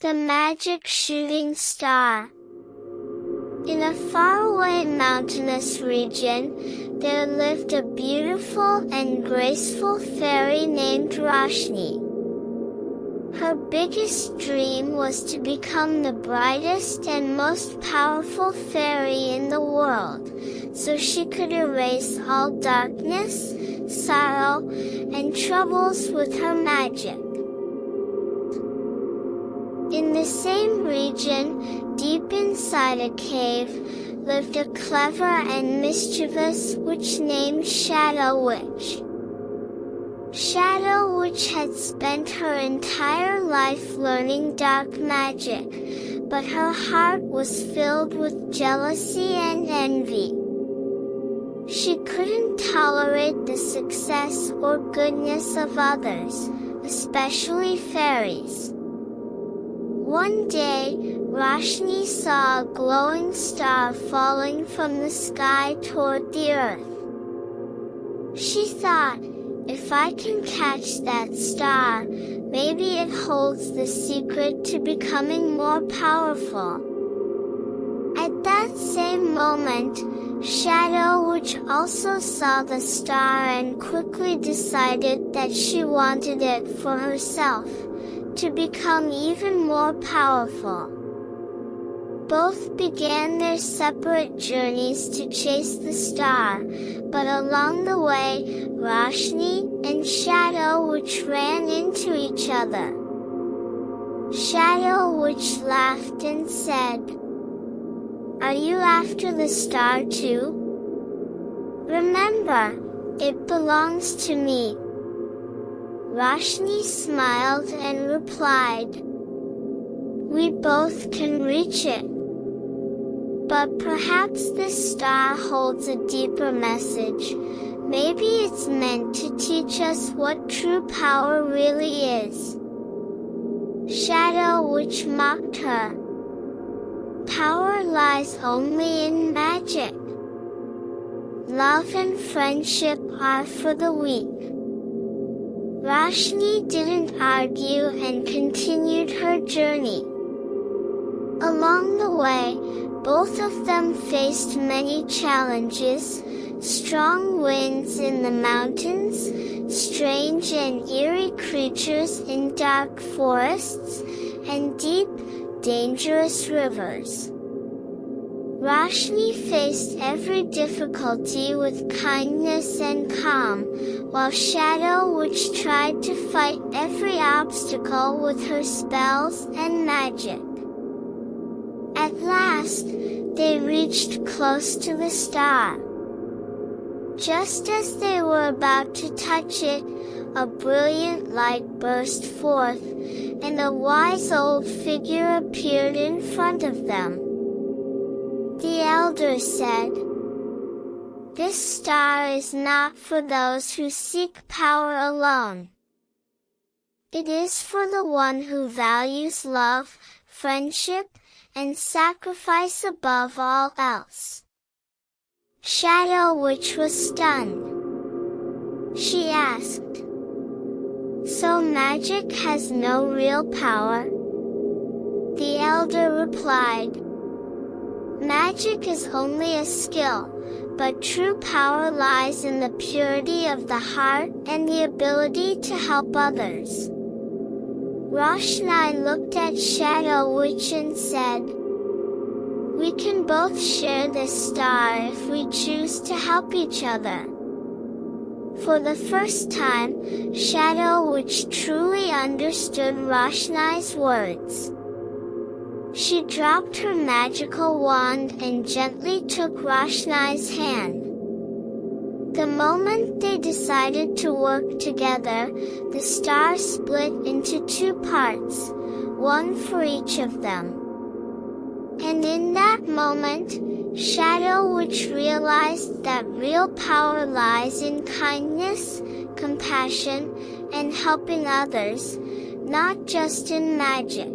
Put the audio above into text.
The Magic Shooting Star. In a faraway mountainous region, there lived a beautiful and graceful fairy named Roshni. Her biggest dream was to become the brightest and most powerful fairy in the world, so she could erase all darkness, sorrow, and troubles with her magic. In the same region, deep inside a cave, lived a clever and mischievous witch named Shadow Witch. Shadow Witch had spent her entire life learning dark magic, but her heart was filled with jealousy and envy. She couldn't tolerate the success or goodness of others, especially fairies. One day, Roshni saw a glowing star falling from the sky toward the earth. She thought, if I can catch that star, maybe it holds the secret to becoming more powerful. At that same moment, Shadow Witch also saw the star and quickly decided that she wanted it for herself, to become even more powerful. Both began their separate journeys to chase the star, but along the way, Roshni and Shadow Witch ran into each other. Shadow Witch laughed and said, "Are you after the star too? Remember, it belongs to me." Roshni smiled and replied, "We both can reach it. But perhaps this star holds a deeper message. Maybe it's meant to teach us what true power really is." Shadow Witch mocked her. "Power lies only in magic. Love and friendship are for the weak." Roshni didn't argue and continued her journey. Along the way, both of them faced many challenges: strong winds in the mountains, strange and eerie creatures in dark forests, and deep, dangerous rivers. Roshni faced every difficulty with kindness and calm, while Shadow Witch tried to fight every obstacle with her spells and magic. At last, they reached close to the star. Just as they were about to touch it, a brilliant light burst forth, and a wise old figure appeared in front of them. The elder said, "This star is not for those who seek power alone. It is for the one who values love, friendship, and sacrifice above all else." Shadow Witch was stunned. She asked, "So magic has no real power?" The elder replied, "Magic is only a skill, but true power lies in the purity of the heart and the ability to help others." Roshni looked at Shadow Witch and said, "We can both share this star if we choose to help each other." For the first time, Shadow Witch truly understood Roshni's words. She dropped her magical wand and gently took Roshni's hand. The moment they decided to work together, the star split into two parts, one for each of them. And in that moment, Shadow Witch realized that real power lies in kindness, compassion, and helping others, not just in magic.